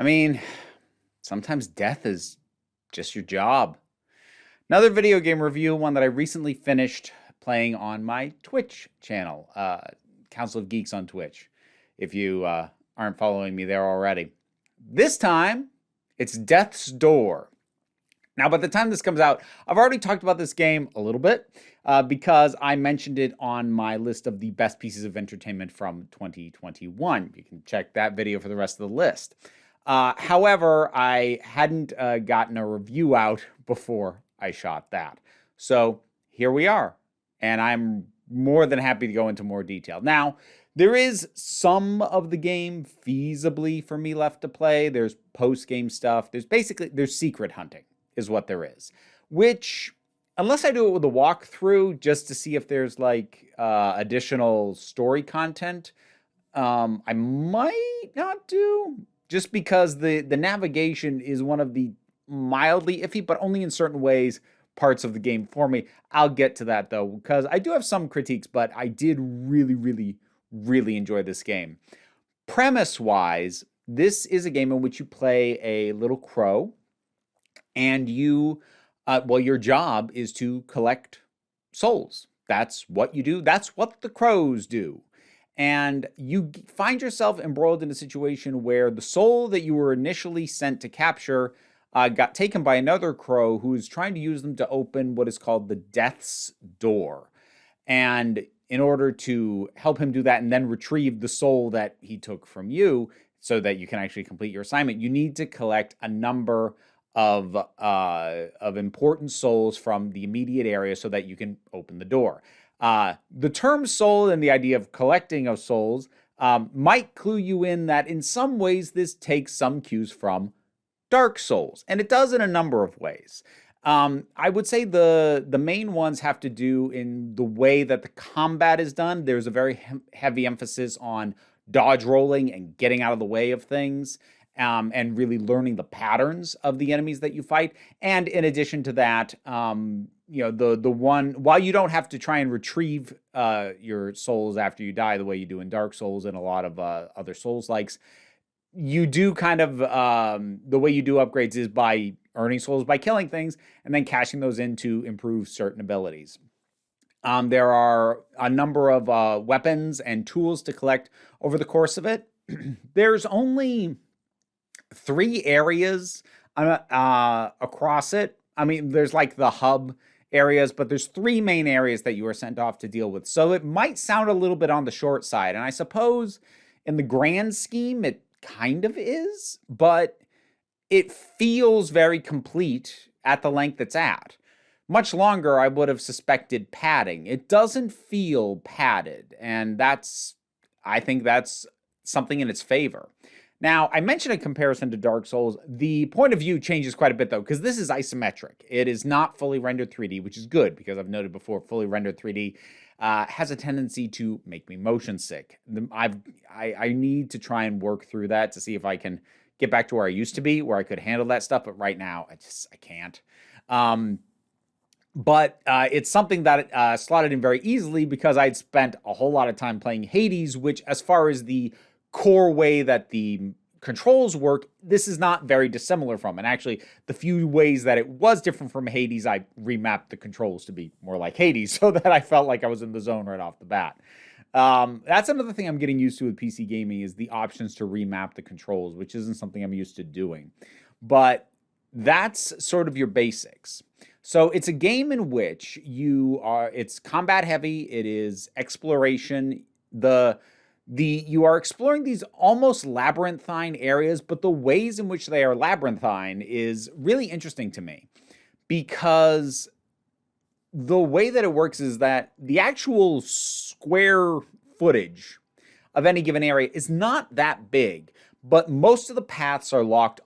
I mean, sometimes death is just your job. Another video game review, one that I recently finished playing on my Twitch channel, Council of Geeks on Twitch, if you aren't following me there already. This time, it's Death's Door. Now, by the time this comes out, I've already talked about this game a little bit because I mentioned it on my list of the best pieces of entertainment from 2021. You can check that video for the rest of the list. However, I hadn't gotten a review out before I shot that. So here we are, and I'm more than happy to go into more detail. Now, there is some of the game feasibly for me left to play. There's post-game stuff. There's secret hunting is what there is, which, unless I do it with a walkthrough just to see if there's like additional story content, I might not do, just because the navigation is one of the mildly iffy, but only in certain ways, parts of the game for me. I'll get to that though, because I do have some critiques, but I did really enjoy this game. Premise-wise, this is a game in which you play a little crow, and your job is to collect souls. That's what you do. That's what the crows do. And you find yourself embroiled in a situation where the soul that you were initially sent to capture got taken by another crow who is trying to use them to open what is called the Death's Door. And in order to help him do that and then retrieve the soul that he took from you so that you can actually complete your assignment, you need to collect a number of important souls from the immediate area so that you can open the door. The term soul and the idea of collecting of souls might clue you in that in some ways this takes some cues from Dark Souls, and it does in a number of ways. I would say the main ones have to do in the way that the combat is done. There's a very heavy emphasis on dodge rolling and getting out of the way of things, and really learning the patterns of the enemies that you fight. And in addition to that, the one, while you don't have to try and retrieve your souls after you die the way you do in Dark Souls and a lot of other Souls-likes, you do kind of, the way you do upgrades is by earning souls by killing things and then cashing those in to improve certain abilities. There are a number of weapons and tools to collect over the course of it. There's only 3 areas across it. I mean, there's like the hub areas, but there's 3 main areas that you are sent off to deal with. So it might sound a little bit on the short side. And I suppose in the grand scheme, it kind of is, but it feels very complete at the length it's at. Much longer, I would have suspected padding. It doesn't feel padded, and I think that's something in its favor. Now, I mentioned a comparison to Dark Souls. The point of view changes quite a bit, though, because this is isometric. It is not fully rendered 3D, which is good, because I've noted before, fully rendered 3D has a tendency to make me motion sick. I need to try and work through that to see if I can get back to where I used to be, where I could handle that stuff, but right now, I can't. But it's something that slotted in very easily because I'd spent a whole lot of time playing Hades, which, as far as the core way that the controls work, this is not very dissimilar from. And actually, the few ways that it was different from Hades, I remapped the controls to be more like Hades so that I felt like I was in the zone right off the bat. That's another thing I'm getting used to with PC gaming is the options to remap the controls, which isn't something I'm used to doing. But that's sort of your basics. So it's a game in which it's combat heavy, it is exploration. You are exploring these almost labyrinthine areas, but the ways in which they are labyrinthine is really interesting to me, because the way that it works is that the actual square footage of any given area is not that big, but most of the paths are blocked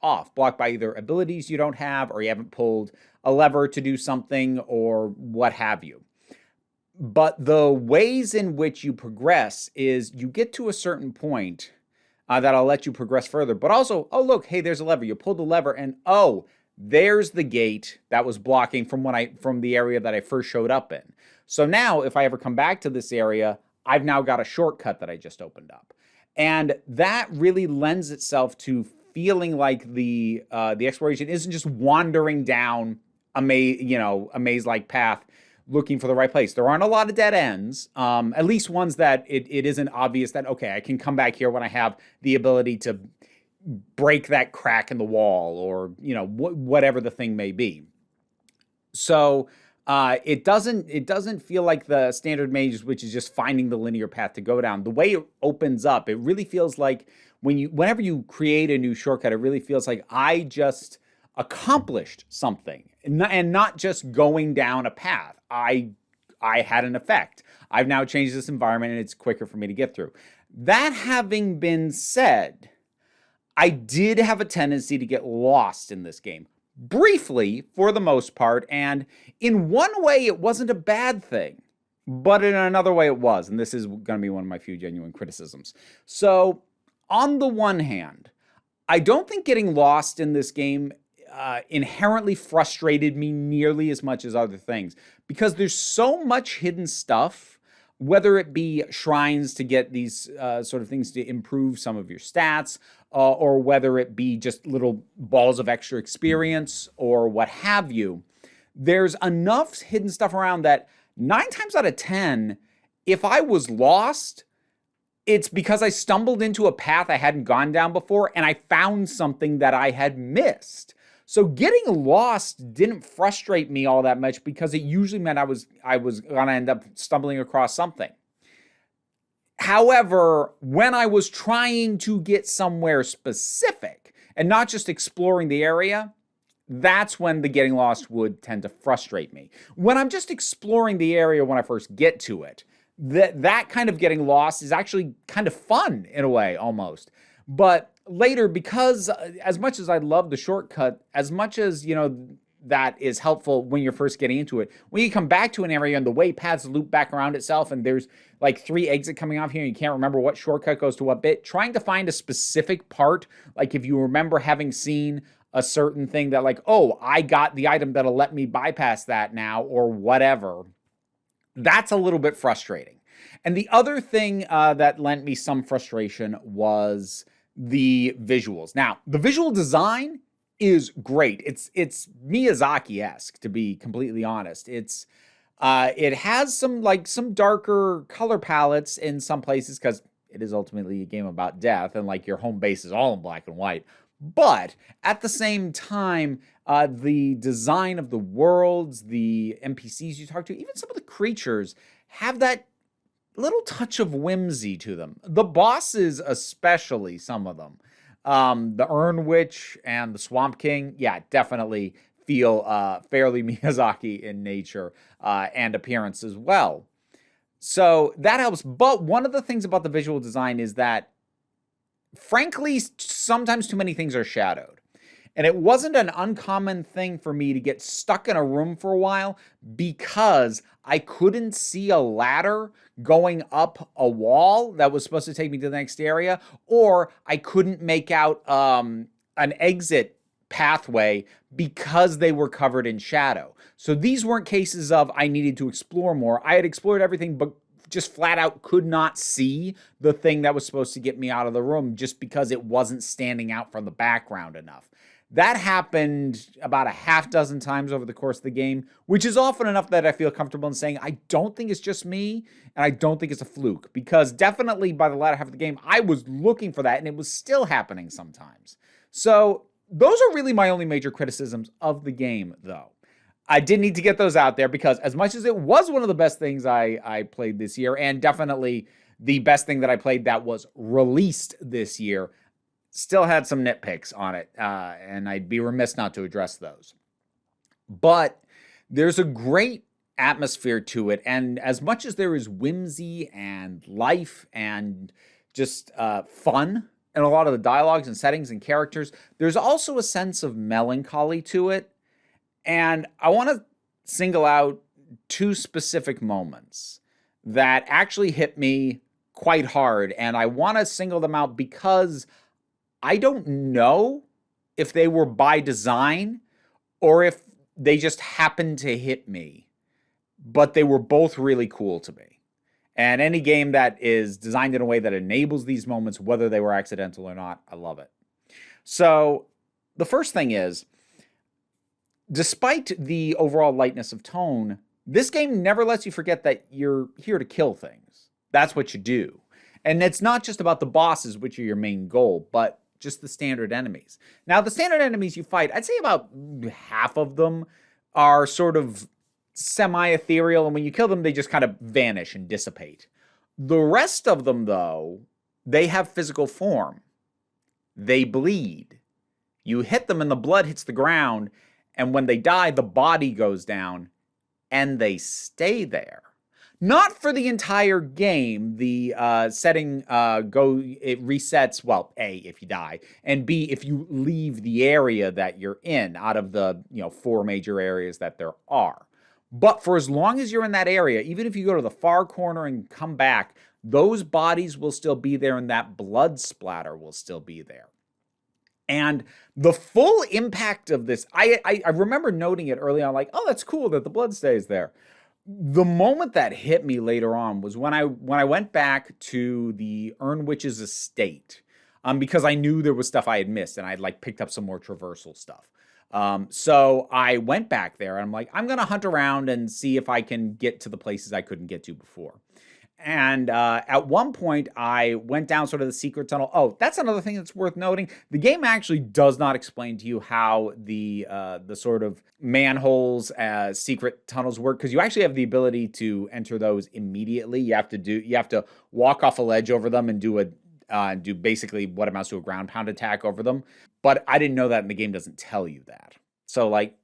by either abilities you don't have, or you haven't pulled a lever to do something, or what have you. But the ways in which you progress is you get to a certain point that'll let you progress further. But also, oh, look, hey, there's a lever. You pull the lever and, oh, there's the gate that was blocking from the area that I first showed up in. So now if I ever come back to this area, I've now got a shortcut that I just opened up. And that really lends itself to feeling like the exploration isn't just wandering down a maze-like path looking for the right place. There aren't a lot of dead ends, at least ones that it isn't obvious that, okay, I can come back here when I have the ability to break that crack in the wall, or, whatever the thing may be. So it doesn't feel like the standard maze, which is just finding the linear path to go down. The way it opens up, it really feels like whenever you create a new shortcut, it really feels like I just accomplished something, and not just going down a path. I had an effect. I've now changed this environment, and it's quicker for me to get through. That having been said, I did have a tendency to get lost in this game. Briefly, for the most part, and in one way it wasn't a bad thing, but in another way it was, and this is going to be one of my few genuine criticisms. So, on the one hand, I don't think getting lost in this game inherently frustrated me nearly as much as other things, because there's so much hidden stuff, whether it be shrines to get these sort of things to improve some of your stats, or whether it be just little balls of extra experience or what have you. There's enough hidden stuff around that 9 times out of 10, if I was lost, it's because I stumbled into a path I hadn't gone down before, and I found something that I had missed. So getting lost didn't frustrate me all that much, because it usually meant I was going to end up stumbling across something. However, when I was trying to get somewhere specific and not just exploring the area, that's when the getting lost would tend to frustrate me. When I'm just exploring the area when I first get to it, that kind of getting lost is actually kind of fun in a way, almost. But later, because as much as I love the shortcut, as much as, that is helpful when you're first getting into it, when you come back to an area and the way paths loop back around itself, and there's like 3 exits coming off here, and you can't remember what shortcut goes to what bit, trying to find a specific part, like if you remember having seen a certain thing that, like, oh, I got the item that'll let me bypass that now, or whatever, that's a little bit frustrating. And the other thing that lent me some frustration was the visuals. Now, the visual design is great. It's Miyazaki-esque, to be completely honest. It has some darker color palettes in some places, because it is ultimately a game about death, and like your home base is all in black and white. But at the same time, the design of the worlds, the NPCs you talk to, even some of the creatures have that little touch of whimsy to them. The bosses, especially, some of them. The Urn Witch and the Swamp King, yeah, definitely feel fairly Miyazaki in nature and appearance as well. So that helps. But one of the things about the visual design is that, frankly, sometimes too many things are shadowed. And it wasn't an uncommon thing for me to get stuck in a room for a while because I couldn't see a ladder going up a wall that was supposed to take me to the next area, or I couldn't make out an exit pathway because they were covered in shadow. So these weren't cases of I needed to explore more. I had explored everything, but just flat out could not see the thing that was supposed to get me out of the room just because it wasn't standing out from the background enough. That happened about a half dozen times over the course of the game, which is often enough that I feel comfortable in saying I don't think it's just me, and I don't think it's a fluke, because definitely by the latter half of the game, I was looking for that, and it was still happening sometimes. So those are really my only major criticisms of the game, though. I did need to get those out there, because as much as it was one of the best things I played this year, and definitely the best thing that I played that was released this year, still had some nitpicks on it, and I'd be remiss not to address those. But there's a great atmosphere to it, and as much as there is whimsy and life and just fun in a lot of the dialogues and settings and characters, there's also a sense of melancholy to it. And I want to single out 2 specific moments that actually hit me quite hard, and I want to single them out because I don't know if they were by design or if they just happened to hit me, but they were both really cool to me. And any game that is designed in a way that enables these moments, whether they were accidental or not, I love it. So the first thing is, despite the overall lightness of tone, this game never lets you forget that you're here to kill things. That's what you do. And it's not just about the bosses, which are your main goal, but just the standard enemies. Now, the standard enemies you fight, I'd say about half of them are sort of semi-ethereal, and when you kill them, they just kind of vanish and dissipate. The rest of them, though, they have physical form. They bleed. You hit them and the blood hits the ground, and when they die, the body goes down, and they stay there. Not for the entire game. The setting it resets, well, A, if you die, and B, if you leave the area that you're in out of the 4 major areas that there are. But for as long as you're in that area, even if you go to the far corner and come back, those bodies will still be there and that blood splatter will still be there. And the full impact of this, I remember noting it early on, like, oh, that's cool that the blood stays there. The moment that hit me later on was when I went back to the Ernwitch's estate, because I knew there was stuff I had missed, and I'd like picked up some more traversal stuff. So I went back there, and I'm like, I'm gonna hunt around and see if I can get to the places I couldn't get to before. And at one point, I went down sort of the secret tunnel. Oh, that's another thing that's worth noting. The game actually does not explain to you how the sort of manholes as secret tunnels work, because you actually have the ability to enter those immediately. You have to walk off a ledge over them and do basically what amounts to a ground pound attack over them. But I didn't know that, and the game doesn't tell you that. So, like,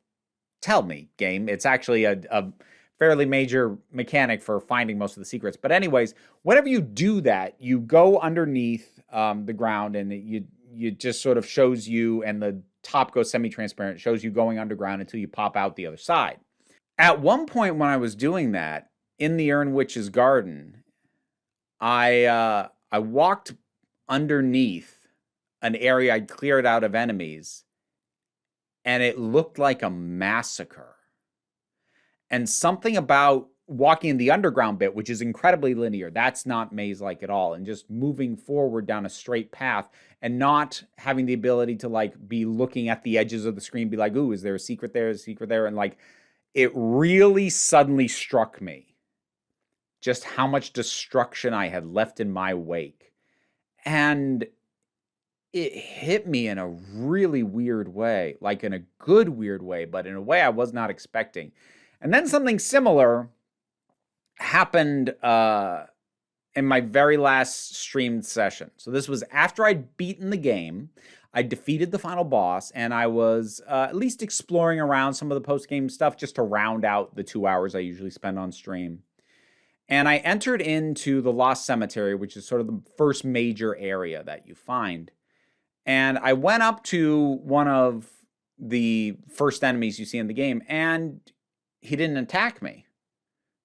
tell me, game. It's actually a fairly major mechanic for finding most of the secrets. But anyways, whenever you do that, you go underneath the ground, and it just sort of shows you, and the top goes semi-transparent, shows you going underground until you pop out the other side. At one point when I was doing that, in the Ernwitch's garden, I walked underneath an area I'd cleared out of enemies, and it looked like a massacre. And something about walking in the underground bit, which is incredibly linear, that's not maze-like at all, and just moving forward down a straight path and not having the ability to like be looking at the edges of the screen, be like, ooh, is there a secret there? Is a secret there? And like, it really suddenly struck me just how much destruction I had left in my wake. And it hit me in a really weird way, like in a good weird way, but in a way I was not expecting. And then something similar happened in my very last streamed session. So this was after I'd beaten the game, I defeated the final boss, and I was at least exploring around some of the post-game stuff just to round out the 2 hours I usually spend on stream. And I entered into the Lost Cemetery, which is sort of the first major area that you find. And I went up to one of the first enemies you see in the game, and he didn't attack me.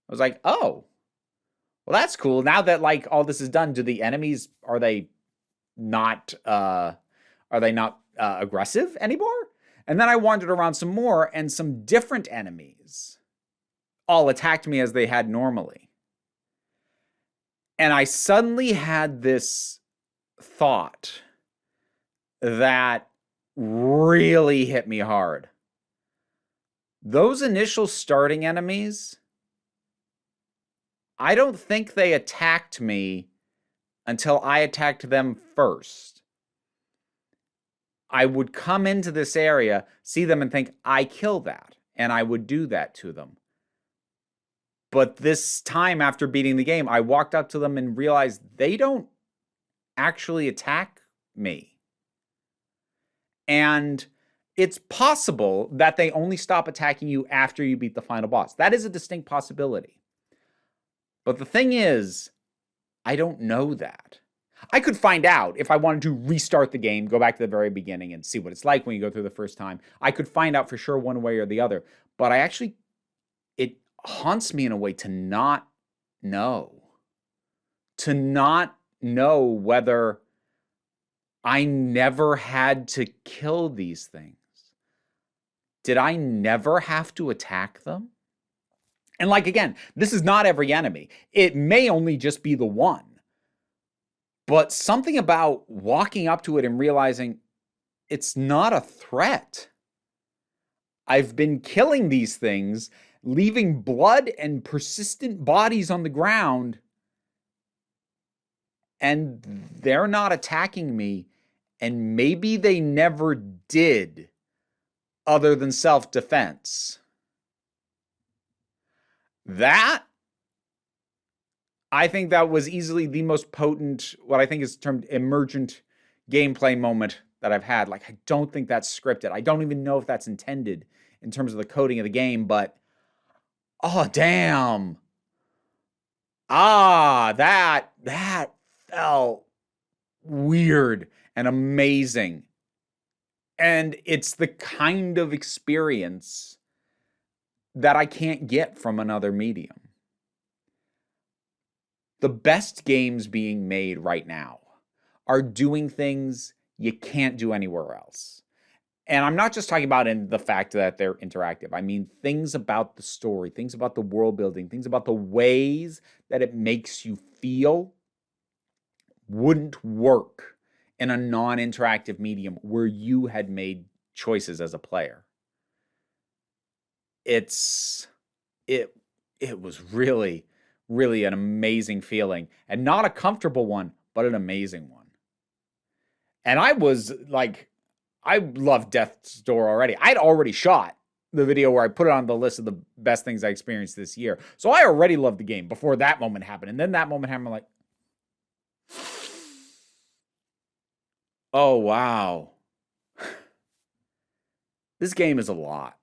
I was like, oh, well, that's cool. Now that like all this is done, do the enemies, are they not aggressive anymore? And then I wandered around some more, and some different enemies all attacked me as they had normally. And I suddenly had this thought that really hit me hard. Those initial starting enemies, I don't think they attacked me until I attacked them first. I would come into this area, see them, and think, I kill that, and I would do that to them. But this time after beating the game, I walked up to them and realized they don't actually attack me. And it's possible that they only stop attacking you after you beat the final boss. That is a distinct possibility. But the thing is, I don't know that. I could find out if I wanted to restart the game, go back to the very beginning and see what it's like when you go through the first time. I could find out for sure one way or the other. But it haunts me in a way to not know. To not know whether I never had to kill these things. Did I never have to attack them? And like, again, this is not every enemy. It may only just be the one. But something about walking up to it and realizing, it's not a threat. I've been killing these things, leaving blood and persistent bodies on the ground, and they're not attacking me, and maybe they never did, other than self-defense. I think that was easily the most potent, what I think is termed emergent gameplay moment that I've had. Like, I don't think that's scripted. I don't even know if that's intended in terms of the coding of the game, but oh, damn. That felt weird and amazing. And it's the kind of experience that I can't get from another medium. The best games being made right now are doing things you can't do anywhere else. And I'm not just talking about in the fact that they're interactive. I mean things about the story, things about the world building, things about the ways that it makes you feel wouldn't work in a non-interactive medium where you had made choices as a player. It was really an amazing feeling, and not a comfortable one, but an amazing one. And I was like, I love Death's Door already. I'd already shot the video where I put it on the list of the best things I experienced this year. So I already loved the game before that moment happened. And then that moment happened, I'm like, oh, wow. This game is a lot.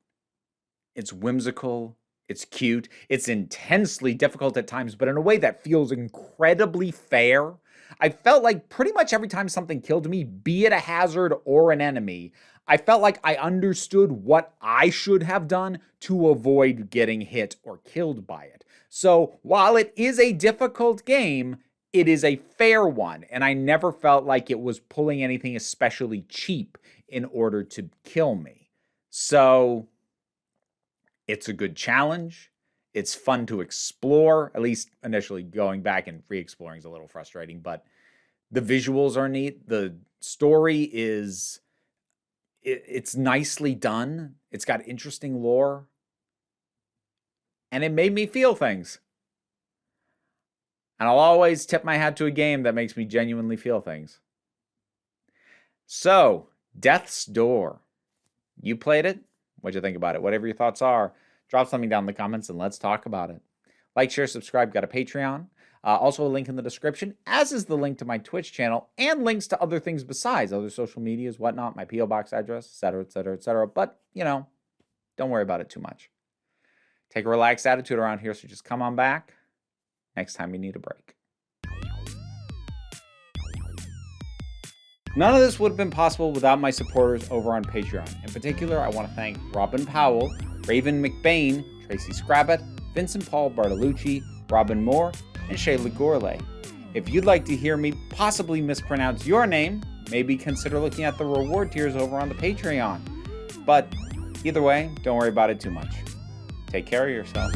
It's whimsical. It's cute. It's intensely difficult at times, but in a way that feels incredibly fair. I felt like pretty much every time something killed me, be it a hazard or an enemy, I felt like I understood what I should have done to avoid getting hit or killed by it. So while it is a difficult game, it is a fair one, and I never felt like it was pulling anything especially cheap in order to kill me. So it's a good challenge. It's fun to explore, at least initially. Going back and re-exploring is a little frustrating, but the visuals are neat. The story is, it's nicely done. It's got interesting lore. And it made me feel things. And I'll always tip my hat to a game that makes me genuinely feel things. So, Death's Door. You played it? What'd you think about it? Whatever your thoughts are, drop something down in the comments and let's talk about it. Like, share, subscribe. Got a Patreon. Also a link in the description, as is the link to my Twitch channel and links to other things besides, other social medias, whatnot, my P.O. Box address, etc., etc., etc. But, you know, don't worry about it too much. Take a relaxed attitude around here, so just come on back next time you need a break. None of this would have been possible without my supporters over on Patreon. In particular, I want to thank Robin Powell, Raven McBain, Tracy Scrabbit, Vincent Paul Bartolucci, Robin Moore, and Shayla Gourlay. If you'd like to hear me possibly mispronounce your name, maybe consider looking at the reward tiers over on the Patreon. But either way, don't worry about it too much. Take care of yourself.